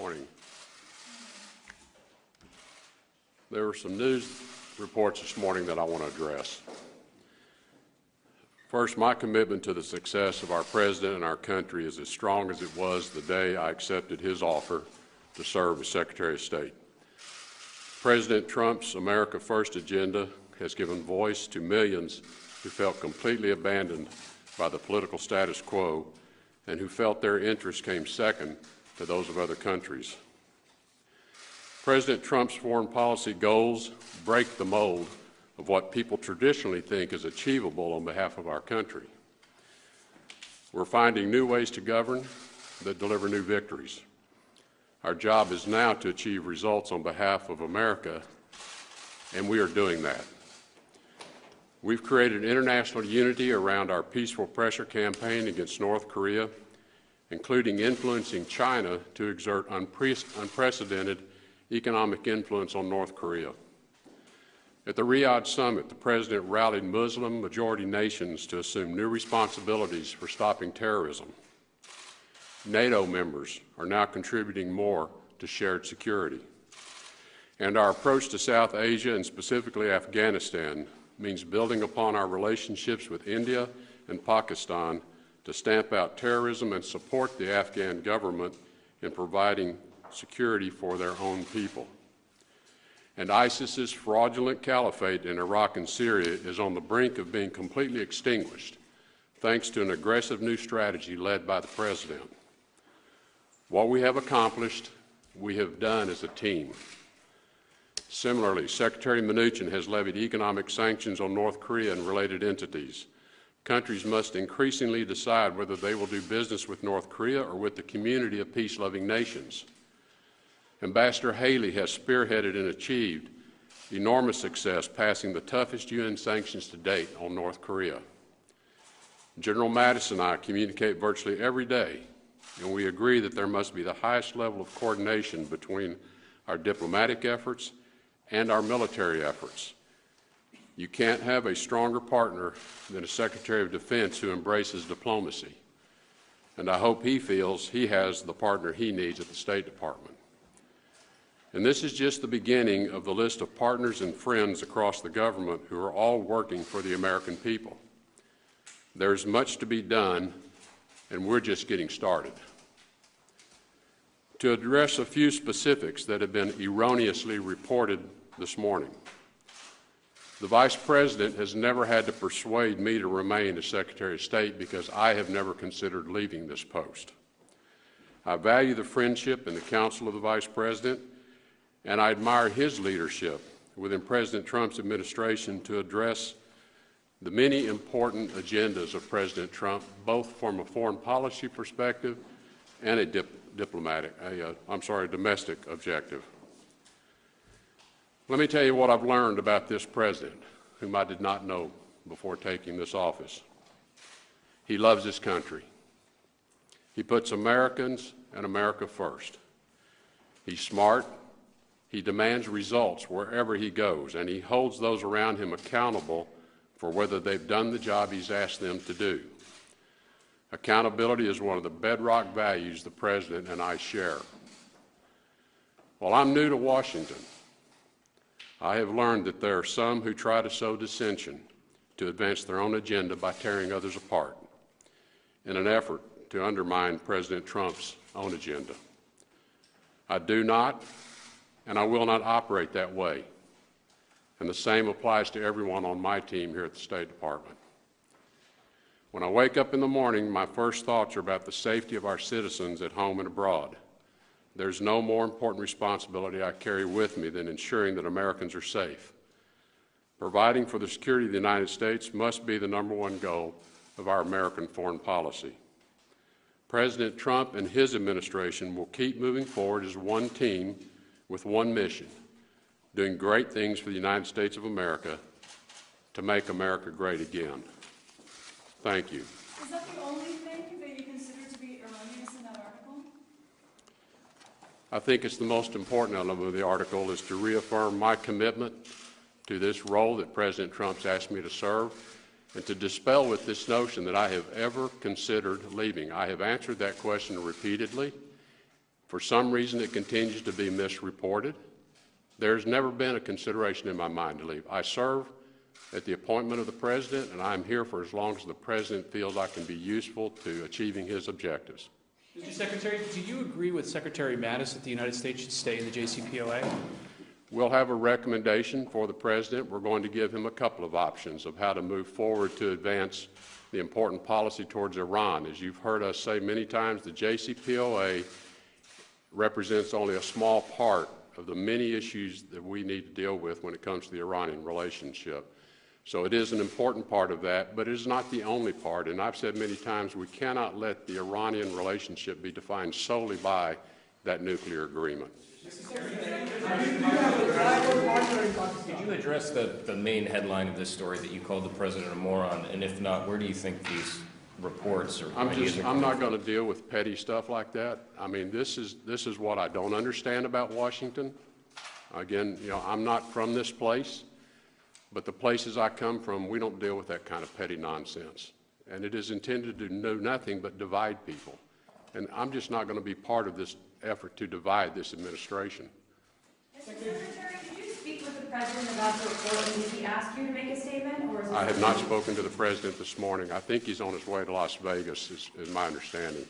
Morning. There were some news reports this morning that I want to address. First, my commitment to the success of our President and our country is as strong as it was the day I accepted his offer to serve as Secretary of State. President Trump's America First agenda has given voice to millions who felt completely abandoned by the political status quo and who felt their interests came second to those of other countries. President Trump's foreign policy goals break the mold of what people traditionally think is achievable on behalf of our country. We're finding new ways to govern that deliver new victories. Our job is now to achieve results on behalf of America, and we are doing that. We've created international unity around our peaceful pressure campaign against North Korea, including influencing China to exert unprecedented economic influence on North Korea. At the Riyadh summit, the President rallied Muslim-majority nations to assume new responsibilities for stopping terrorism. NATO members are now contributing more to shared security. And our approach to South Asia, and specifically Afghanistan, means building upon our relationships with India and Pakistan to stamp out terrorism and support the Afghan government in providing security for their own people. And ISIS's fraudulent caliphate in Iraq and Syria is on the brink of being completely extinguished, thanks to an aggressive new strategy led by the President. What we have accomplished, we have done as a team. Similarly, Secretary Mnuchin has levied economic sanctions on North Korea and related entities. Countries must increasingly decide whether they will do business with North Korea or with the community of peace-loving nations. Ambassador Haley has spearheaded and achieved enormous success, passing the toughest UN sanctions to date on North Korea. General Mattis and I communicate virtually every day, and we agree that there must be the highest level of coordination between our diplomatic efforts and our military efforts. You can't have a stronger partner than a Secretary of Defense who embraces diplomacy, and I hope he feels he has the partner he needs at the State Department. And this is just the beginning of the list of partners and friends across the government who are all working for the American people. There's much to be done, and we're just getting started. To address a few specifics that have been erroneously reported this morning. The Vice President has never had to persuade me to remain as Secretary of State because I have never considered leaving this post. I value the friendship and the counsel of the Vice President, and I admire his leadership within President Trump's administration to address the many important agendas of President Trump, both from a foreign policy perspective and a domestic objective. Let me tell you what I've learned about this President, whom I did not know before taking this office. He loves his country. He puts Americans and America first. He's smart. He demands results wherever he goes, and he holds those around him accountable for whether they've done the job he's asked them to do. Accountability is one of the bedrock values the President and I share. While I'm new to Washington, I have learned that there are some who try to sow dissension to advance their own agenda by tearing others apart in an effort to undermine President Trump's own agenda. I do not, and I will not operate that way, and the same applies to everyone on my team here at the State Department. When I wake up in the morning, my first thoughts are about the safety of our citizens at home and abroad. There's no more important responsibility I carry with me than ensuring that Americans are safe. Providing for the security of the United States must be the #1 goal of our American foreign policy. President Trump and his administration will keep moving forward as one team with one mission, doing great things for the United States of America to make America great again. Thank you. Is that the only thing that you consider to be erroneous in that article? I think it's the most important element of the article is to reaffirm my commitment to this role that President Trump's asked me to serve and to dispel with this notion that I have ever considered leaving. I have answered that question repeatedly, For some reason, it continues to be misreported. There's never been a consideration in my mind to leave. I serve at the appointment of the President, and I'm here for as long as the President feels I can be useful to achieving his objectives. Mr. Secretary, do you agree with Secretary Mattis that the United States should stay in the JCPOA? We'll have a recommendation for the President. We're going to give him a couple of options of how to move forward to advance the important policy towards Iran. As you've heard us say many times, the JCPOA represents only a small part of the many issues that we need to deal with when it comes to the Iranian relationship. So it is an important part of that, but it is not the only part. And I've said many times we cannot let the Iranian relationship be defined solely by that nuclear agreement. Could you address the main headline of this story that you called the President a moron? And if not, where do you think these reports or ideas are I'm not going to deal with petty stuff like that. I mean, this is what I don't understand about Washington. Again, I'm not from this place, but the places I come from, we don't deal with that kind of petty nonsense. And it is intended to do nothing but divide people. And I'm just not going to be part of this effort to divide this administration. Mr. Secretary, did you speak with the President about the report, and did he ask you to make a statement, or is I have not spoken to the President this morning. I think he's on his way to Las Vegas, is my understanding.